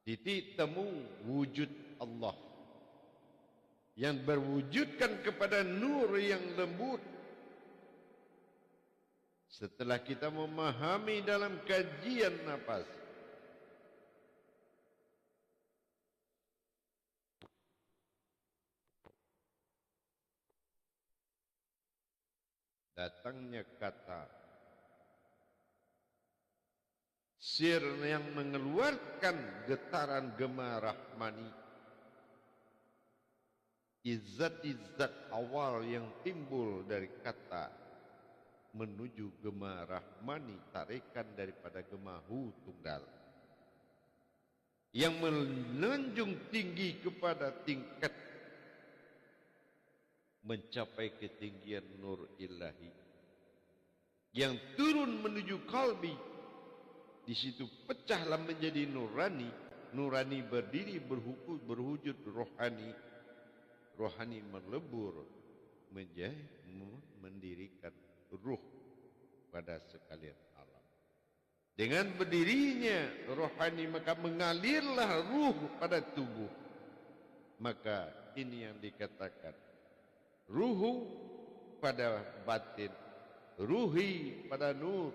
titik temu wujud Allah yang berwujudkan kepada nur yang lembut. Setelah kita memahami dalam kajian nafas, datangnya kata sir yang mengeluarkan getaran gema rahmani, izzat-izzat awal yang timbul dari kata menuju gema rahmani, tarikan daripada gema hu tunggal yang menunjung tinggi kepada tingkat mencapai ketinggian nur ilahi yang turun menuju kalbi. Di situ pecahlah menjadi nurani. Nurani berdiri berwujud rohani. Rohani melebur menjadi mendirikan ruh pada sekalian alam. Dengan berdirinya rohani maka mengalirlah ruh pada tubuh. Maka ini yang dikatakan ruhu pada batin, ruhi pada nur,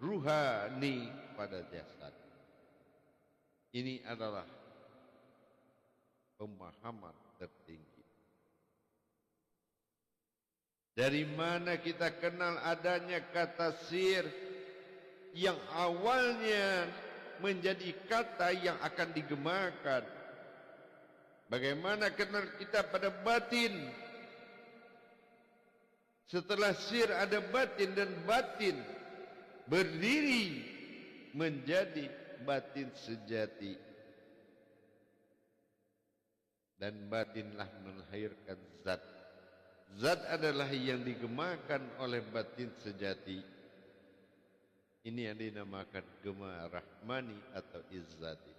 ruhani pada jasad. Ini adalah pemahaman tertinggi. Dari mana kita kenal adanya kata sir yang awalnya menjadi kata yang akan digemakan? Bagaimana kenal kita pada batin? Setelah sir ada batin, dan batin berdiri menjadi batin sejati. Dan batinlah melahirkan zat. Zat adalah yang digemakan oleh batin sejati. Ini yang dinamakan gema rahmani atau izzati.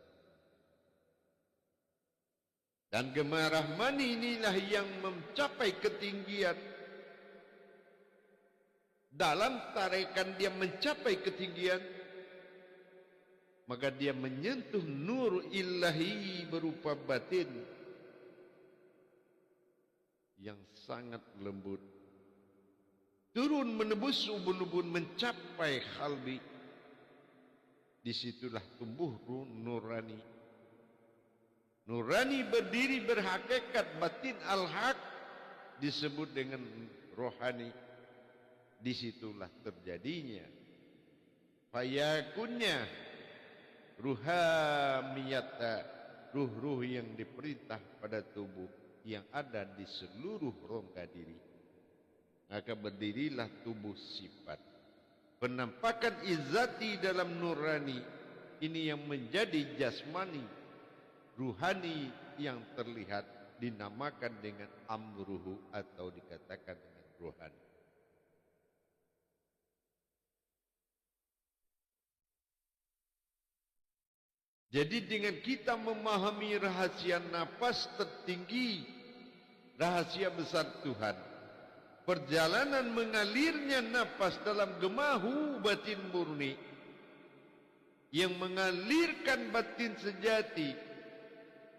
Dan gema rahmani inilah yang mencapai ketinggian. Dalam tarikan dia mencapai ketinggian, maka dia menyentuh nur ilahi berupa batin yang sangat lembut, turun menebus ubun-ubun mencapai kalbi. Disitulah tumbuh nurani. Nurani berdiri berhakikat batin al-haq, disebut dengan rohani. Disitulah terjadinya fayakunnya ruhamiyata, ruh-ruh yang diperintah pada tubuh yang ada di seluruh rongga diri. Maka berdirilah tubuh sifat. Penampakan izzati dalam nurani ini yang menjadi jasmani, ruhani yang terlihat, dinamakan dengan amruhu atau dikatakan dengan ruhani. Jadi dengan kita memahami rahasia nafas tertinggi, rahasia besar Tuhan, perjalanan mengalirnya nafas dalam gemahu batin murni yang mengalirkan batin sejati,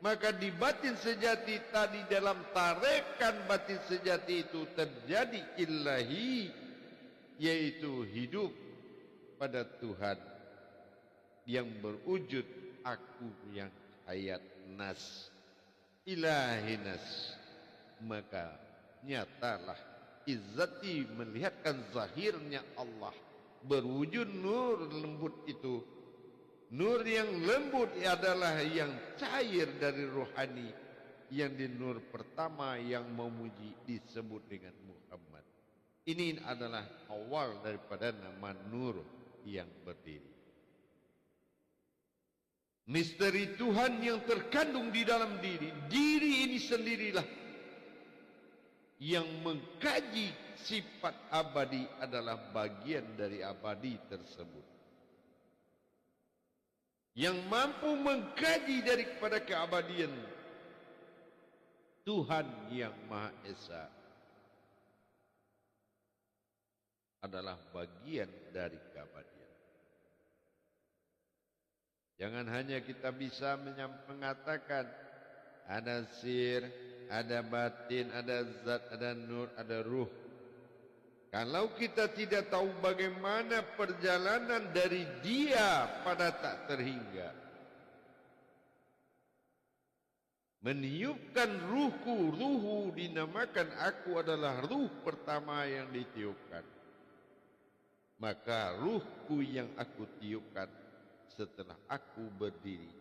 maka di batin sejati tadi, dalam tarikan batin sejati itu terjadi ilahi, yaitu hidup pada Tuhan yang berwujud aku yang hayat nas, ilahi nas. Maka nyatalah izzati melihatkan zahirnya Allah berwujud nur lembut itu. Nur yang lembut adalah yang cair dari rohani, yang di nur pertama yang memuji disebut dengan Muhammad. Ini adalah awal daripada nama nur yang berdiri. Misteri Tuhan yang terkandung di dalam diri. Diri ini sendirilah yang mengkaji sifat abadi, adalah bagian dari abadi tersebut. Yang mampu mengkaji daripada keabadian Tuhan yang Maha Esa adalah bagian dari keabadian. Jangan hanya kita bisa mengatakan ada sir, ada batin, ada zat, ada nur, ada ruh. Kalau kita tidak tahu bagaimana perjalanan dari dia pada tak terhingga, meniupkan ruhu dinamakan aku adalah ruh pertama yang ditiupkan. Maka ruhku yang aku tiupkan setelah aku berdiri.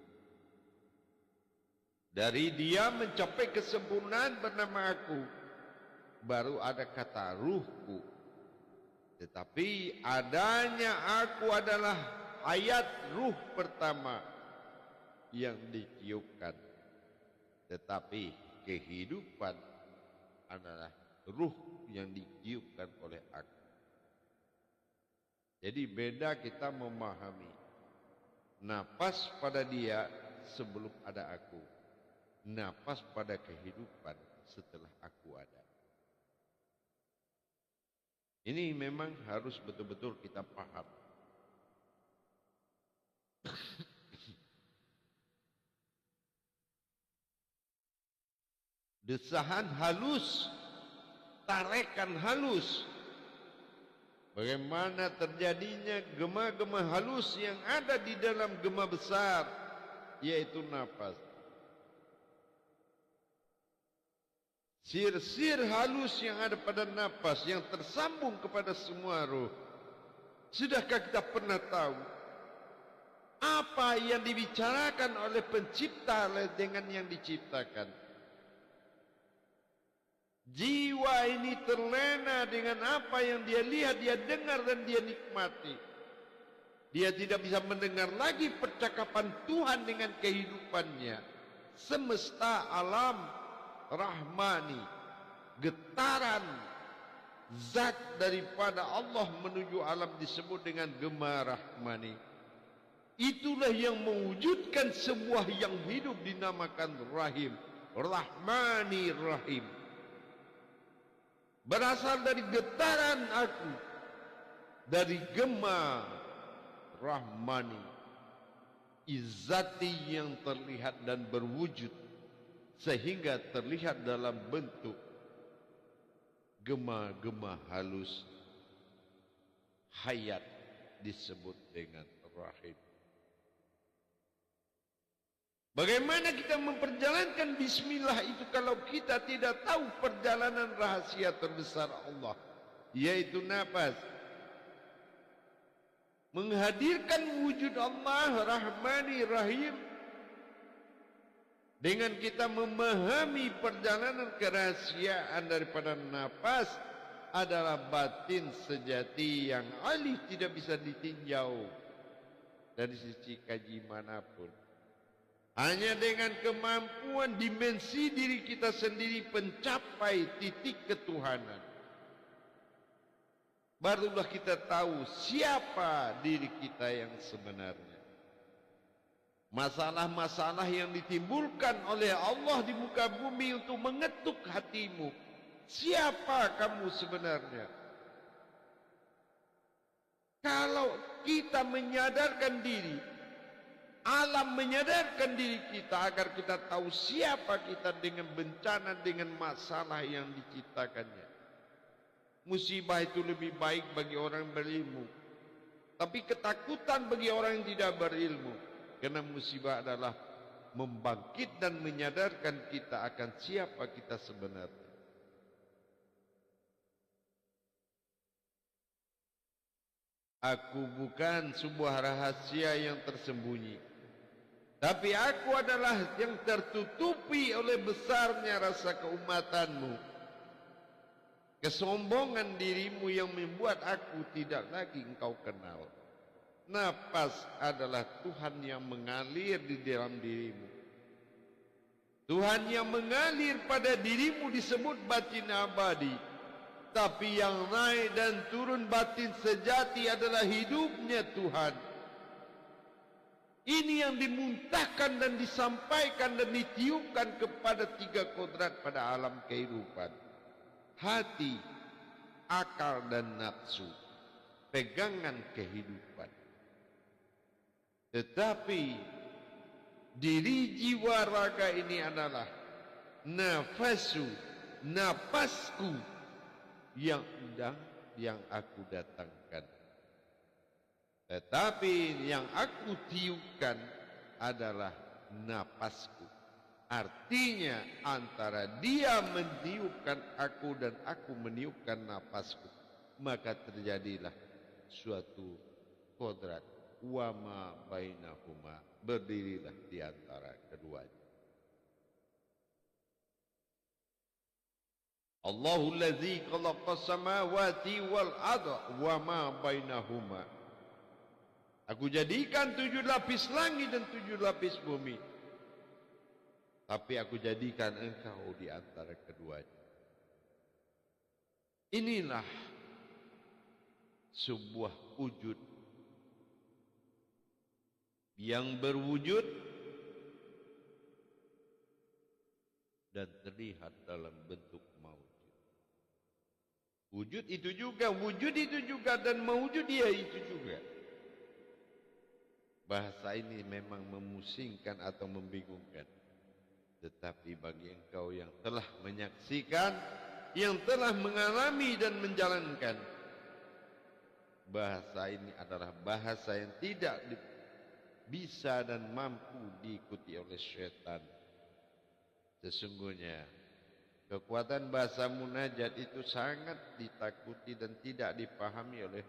Dari dia mencapai kesempurnaan bernama aku, baru ada kata ruhku. Tetapi adanya aku adalah ayat ruh pertama yang ditiupkan. Tetapi kehidupan adalah ruh yang ditiupkan oleh aku. Jadi beda kita memahami. Napas pada dia sebelum ada aku. Napas pada kehidupan setelah aku ada. Ini memang harus betul-betul kita paham. Desahan halus, tarekan halus. Bagaimana terjadinya gema-gema halus yang ada di dalam gema besar, yaitu napas. Sir-sir halus yang ada pada napas yang tersambung kepada semua roh. Sudahkah kita pernah tahu apa yang dibicarakan oleh pencipta dengan yang diciptakan? Jiwa ini terlena dengan apa yang dia lihat, dia dengar dan dia nikmati. Dia tidak bisa mendengar lagi percakapan Tuhan dengan kehidupannya. Semesta alam rahmani, getaran zat daripada Allah menuju alam disebut dengan gema rahmani. Itulah yang mewujudkan sebuah yang hidup dinamakan rahim, rahmani rahim. Berasal dari getaran aku, dari gema rahmani, izzati yang terlihat dan berwujud sehingga terlihat dalam bentuk gema-gema halus hayat disebut dengan rahim. Bagaimana kita memperjalankan bismillah itu kalau kita tidak tahu perjalanan rahasia terbesar Allah, yaitu nafas. Menghadirkan wujud Allah Rahmani Rahim dengan kita memahami perjalanan kerahasiaan daripada nafas adalah batin sejati yang alih tidak bisa ditinjau dari sisi kaji manapun. Hanya dengan kemampuan dimensi diri kita sendiri mencapai titik ketuhanan, barulah kita tahu siapa diri kita yang sebenarnya. Masalah-masalah yang ditimbulkan oleh Allah di muka bumi untuk mengetuk hatimu. Siapa kamu sebenarnya? Kalau kita menyadarkan diri, alam menyadarkan diri kita agar kita tahu siapa kita dengan bencana, dengan masalah yang diciptakannya. Musibah itu lebih baik bagi orang berilmu, tapi ketakutan bagi orang yang tidak berilmu. Karena musibah adalah membangkit dan menyadarkan kita akan siapa kita sebenarnya. Aku bukan sebuah rahasia yang tersembunyi, tapi aku adalah yang tertutupi oleh besarnya rasa keumatanmu. Kesombongan dirimu yang membuat aku tidak lagi engkau kenal. Nafas adalah Tuhan yang mengalir di dalam dirimu. Tuhan yang mengalir pada dirimu disebut batin abadi. Tapi yang naik dan turun batin sejati adalah hidupnya Tuhan. Ini yang dimuntahkan dan disampaikan dan ditiupkan kepada tiga kodrat pada alam kehidupan. Hati, akal dan nafsu. Pegangan kehidupan. Tetapi Diri jiwa raga ini adalah napasku yang sedang yang aku datangkan. Tetapi yang aku tiupkan adalah napasku. Artinya antara dia meniupkan aku dan aku meniupkan napasku, maka terjadilah suatu kodrat. Wa ma bainahuma, berdirilah di antara keduanya. Allahul ladzi khalaqas samawati wal arda wa ma bainahuma. Aku jadikan 7 lapis langit dan 7 lapis bumi. Tapi aku jadikan engkau di antara keduanya. Inilah sebuah wujud yang berwujud dan terlihat dalam bentuk maujud. Wujud itu juga dan maujud dia itu juga. Bahasa ini memang memusingkan atau membingungkan. Tetapi bagi engkau yang telah menyaksikan, yang telah mengalami dan menjalankan, bahasa ini adalah bahasa yang tidak bisa dan mampu diikuti oleh syaitan. Sesungguhnya kekuatan bahasa munajat itu sangat ditakuti dan tidak dipahami oleh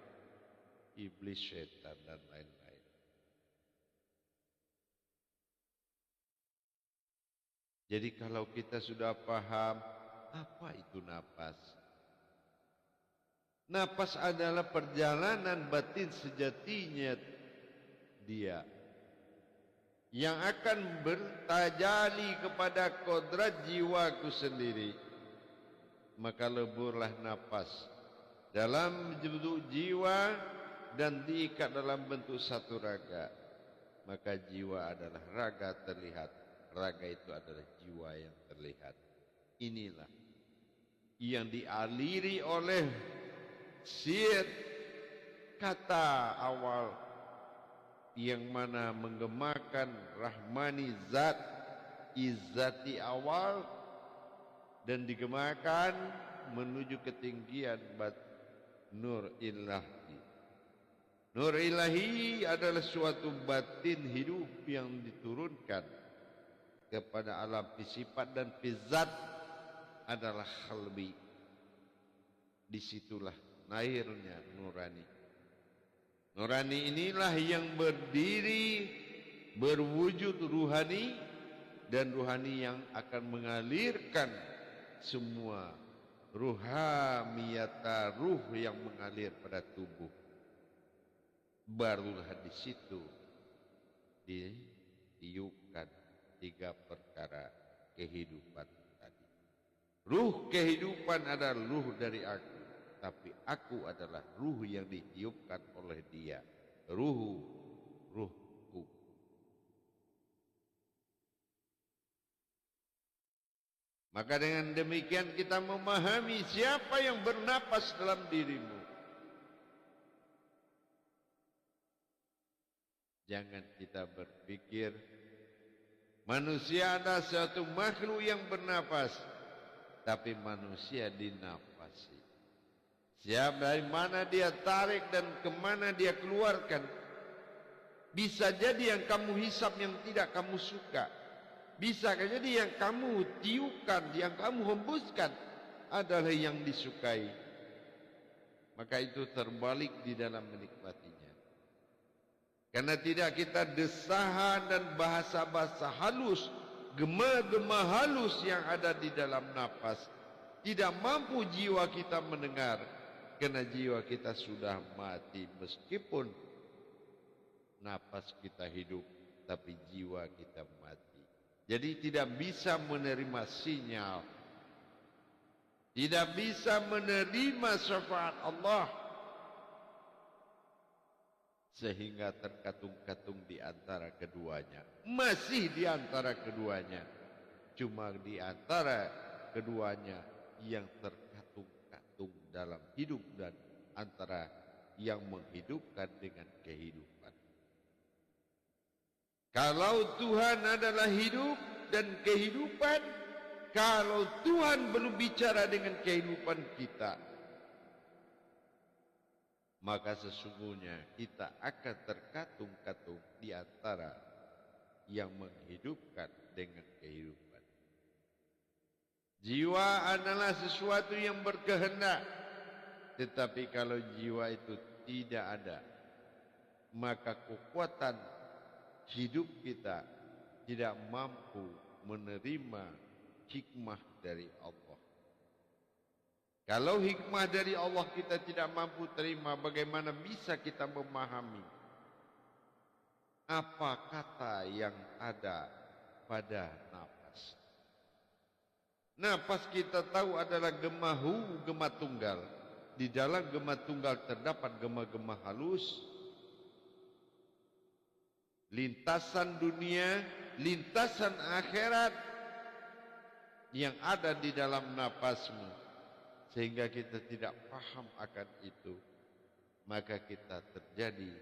iblis, syaitan dan lain-lain. Jadi kalau kita sudah paham apa itu napas? Napas adalah perjalanan batin sejatinya dia yang akan bertajali kepada kodrat jiwaku sendiri. Maka leburlah napas dalam bentuk jiwa dan diikat dalam bentuk satu raga. Maka jiwa adalah raga terlihat. Raga itu adalah jiwa yang terlihat. Inilah yang dialiri oleh sir kata awal yang mana menggemakan rahmani zat, izzati awal, dan digemakan menuju ketinggian nur ilahi. Nur ilahi adalah suatu batin hidup yang diturunkan kepada alam sifat dan zat adalah qalbi. Disitulah lahirnya nurani. Nurani inilah yang berdiri, berwujud ruhani, dan ruhani yang akan mengalirkan semua ruhamiyata, ruh yang mengalir pada tubuh. Barulah di situ ditiupkan 3 perkara kehidupan tadi. Ruh kehidupan adalah ruh dari aku, tapi aku adalah ruh yang ditiupkan oleh dia. Ruhku. Maka dengan demikian kita memahami siapa yang bernapas dalam dirimu. Jangan kita berpikir manusia adalah suatu makhluk yang bernapas, tapi manusia dinapasi. Siapa dari mana dia tarik dan kemana dia keluarkan. Bisa jadi yang kamu hisap yang tidak kamu suka. Bisa jadi yang kamu tiupkan, yang kamu hembuskan adalah yang disukai. Maka itu terbalik di dalam menikmatinya. Karena tidak kita desahan dan bahasa-bahasa halus, gema-gema halus yang ada di dalam napas, tidak mampu jiwa kita mendengar. Karena jiwa kita sudah mati, meskipun napas kita hidup, tapi jiwa kita mati. Jadi tidak bisa menerima sinyal, tidak bisa menerima syafaat Allah, sehingga terkatung-katung di antara keduanya. Masih di antara keduanya, cuma di antara keduanya yang terkatung-katung dalam hidup dan antara yang menghidupkan dengan kehidupan. Kalau Tuhan adalah hidup dan kehidupan, kalau Tuhan belum bicara dengan kehidupan kita, maka sesungguhnya kita akan terkatung-katung di antara yang menghidupkan dengan kehidupan. Jiwa adalah sesuatu yang berkehendak, tetapi kalau jiwa itu tidak ada, maka kekuatan hidup kita tidak mampu menerima hikmah dari Allah. Kalau hikmah dari Allah kita tidak mampu terima, bagaimana bisa kita memahami apa kata yang ada pada napas? Napas kita tahu adalah gemahu, gema tunggal. Di dalam gema tunggal terdapat gema-gema halus, lintasan dunia, lintasan akhirat yang ada di dalam napasmu, sehingga kita tidak paham akan itu, maka kita terjadi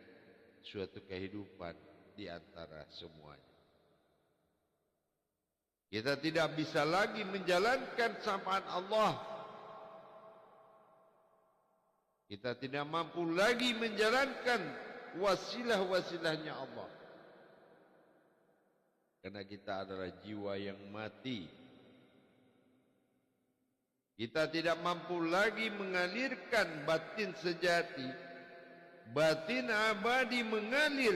suatu kehidupan di antara semuanya. Kita tidak bisa lagi menjalankan sapaan Allah. Kita tidak mampu lagi menjalankan wasilah-wasilahnya Allah. Karena kita adalah jiwa yang mati. Kita tidak mampu lagi mengalirkan batin sejati. Batin abadi mengalir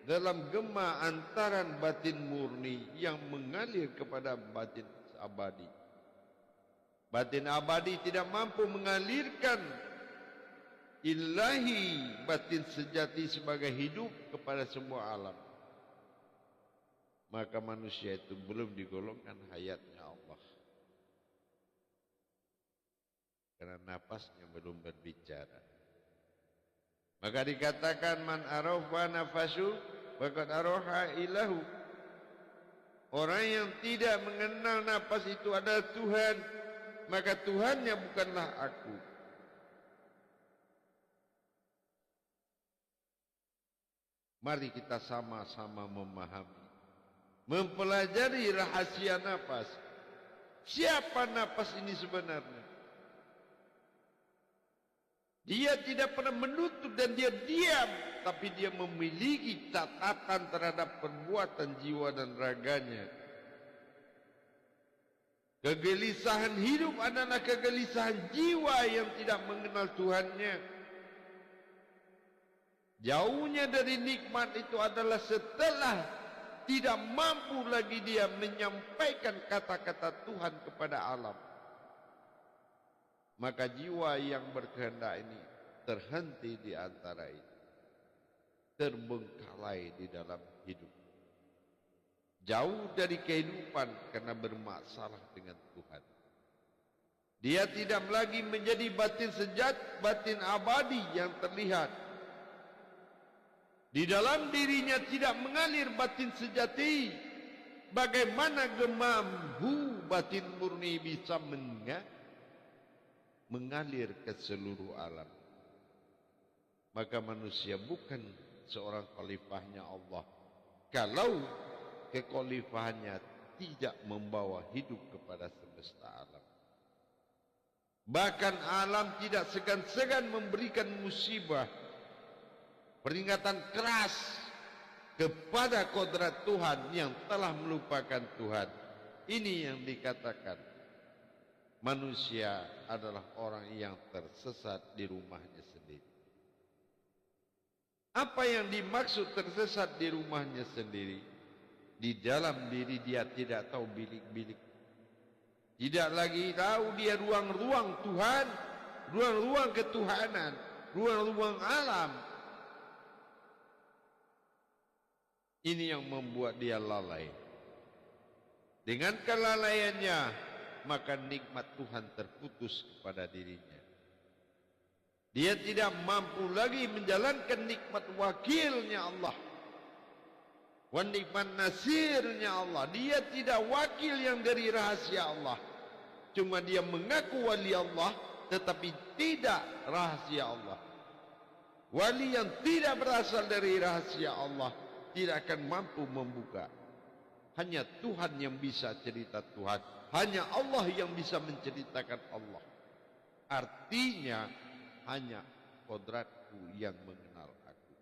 dalam gema antaran batin murni yang mengalir kepada batin abadi. Batin abadi tidak mampu mengalirkan ilahi batin sejati sebagai hidup kepada semua alam. Maka manusia itu belum digolongkan hayatnya Allah. Karena napasnya belum berbicara. Maka dikatakan man arafa nafasu faqad araha ilahu. Orang yang tidak mengenal napas itu adalah Tuhan, maka Tuhannya bukanlah aku. Mari kita sama-sama memahami, mempelajari rahasia napas. Siapa napas ini sebenarnya? Dia tidak pernah menutup dan dia diam, tapi dia memiliki catatan terhadap perbuatan jiwa dan raganya. Kegelisahan hidup adalah kegelisahan jiwa yang tidak mengenal Tuhannya. Jauhnya dari nikmat itu adalah setelah tidak mampu lagi dia menyampaikan kata-kata Tuhan kepada alam. Maka jiwa yang berkehendak ini terhenti di antara itu, terbengkalai di dalam hidup, jauh dari kehidupan karena bermasalah dengan Tuhan. Dia tidak lagi menjadi batin sejati, batin abadi yang terlihat. Di dalam dirinya tidak mengalir batin sejati. Bagaimana gemahu batin murni bisa mengalir ke seluruh alam? Maka manusia bukan seorang khalifahnya Allah kalau kekhalifahannya tidak membawa hidup kepada semesta alam. Bahkan alam tidak segan-segan memberikan musibah, peringatan keras kepada kodrat Tuhan yang telah melupakan Tuhan. Ini yang dikatakan manusia adalah orang yang tersesat di rumahnya sendiri. Apa yang dimaksud tersesat di rumahnya sendiri? Di dalam diri dia tidak tahu bilik-bilik. Tidak lagi tahu dia ruang-ruang Tuhan, ruang-ruang ketuhanan, ruang-ruang alam. Ini yang membuat dia lalai. Dengan kelalaiannya, maka nikmat Tuhan terputus kepada dirinya. Dia tidak mampu lagi menjalankan nikmat wakilnya Allah, nikmat nasirnya Allah. Dia tidak wakil yang dari rahasia Allah. Cuma dia mengaku wali Allah, tetapi tidak rahasia Allah. Wali yang tidak berasal dari rahasia Allah tidak akan mampu membuka. Hanya Tuhan yang bisa cerita Tuhan. Hanya Allah yang bisa menceritakan Allah. Artinya hanya kodratku yang mengenal aku.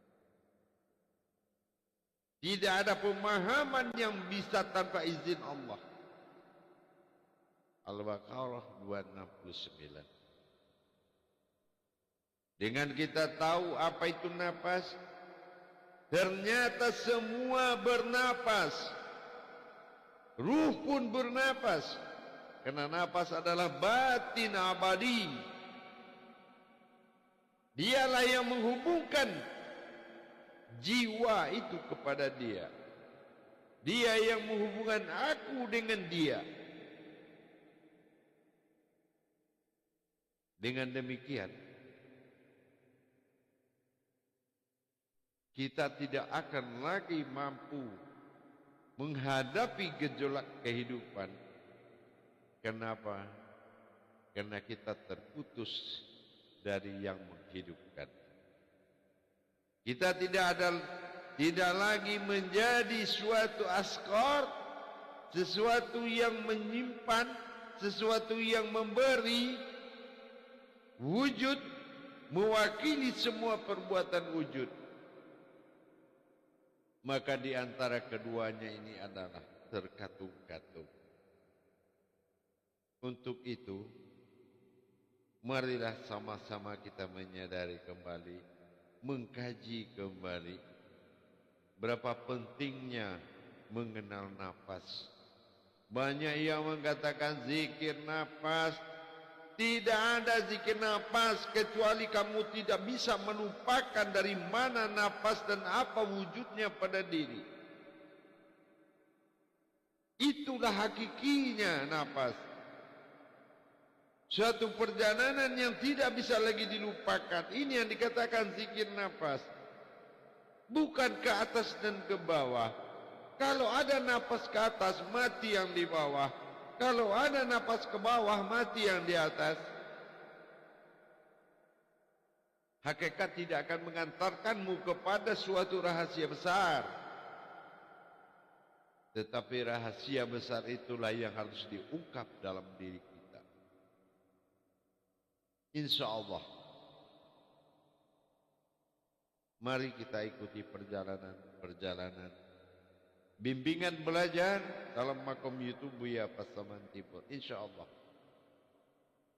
Tidak ada pemahaman yang bisa tanpa izin Allah. Al-Baqarah 269. Dengan kita tahu apa itu nafas, ternyata semua bernapas. Ruh pun bernapas. Karena nafas adalah batin abadi. Dialah yang menghubungkan jiwa itu kepada dia. Dia yang menghubungkan aku dengan dia. Dengan demikian, kita tidak akan lagi mampu menghadapi gejolak kehidupan. Kenapa? Karena kita terputus dari yang menghidupkan. Kita tidak lagi menjadi suatu askor, sesuatu yang menyimpan, sesuatu yang memberi wujud, mewakili semua perbuatan wujud. Maka di antara keduanya ini adalah terkatung-katung. Untuk itu, marilah sama-sama kita menyadari kembali, mengkaji kembali berapa pentingnya mengenal nafas. Banyak yang mengatakan zikir nafas. Tidak ada zikir nafas kecuali kamu tidak bisa melupakan dari mana nafas dan apa wujudnya pada diri. Itulah hakikinya nafas. Suatu perjalanan yang tidak bisa lagi dilupakan. Ini yang dikatakan zikir nafas. Bukan ke atas dan ke bawah. Kalau ada nafas ke atas, mati yang di bawah. Kalau ada nafas ke bawah, mati yang di atas. Hakikat tidak akan mengantarkanmu kepada suatu rahasia besar. Tetapi rahasia besar itulah yang harus diungkap dalam diri kita. Insya Allah. Mari kita ikuti perjalanan bimbingan belajar dalam makom YouTube Buya Pasaman Timur. Insya Allah.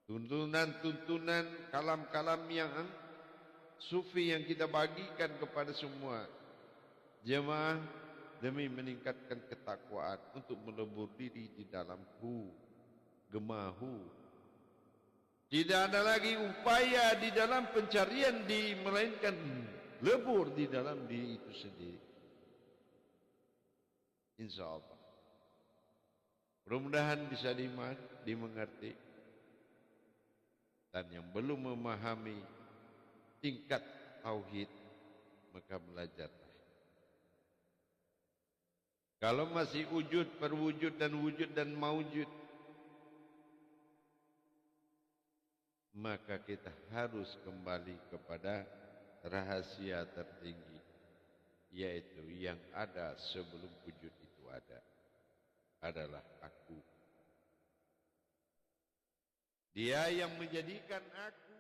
Tuntunan kalam-kalam yang sufi yang kita bagikan kepada semua jemaah demi meningkatkan ketakwaan untuk melebur diri di dalam gemahu. Tidak ada lagi upaya di dalam pencarian melainkan lebur di dalam diri itu sendiri. Insya Allah. Mudah-mudahan bisa dimengerti. Dan yang belum memahami tingkat tauhid, maka belajarlah. Kalau masih wujud, perwujud dan maujud, maka kita harus kembali kepada rahasia tertinggi, yaitu yang ada sebelum wujud itu ada, adalah aku. Dia yang menjadikan aku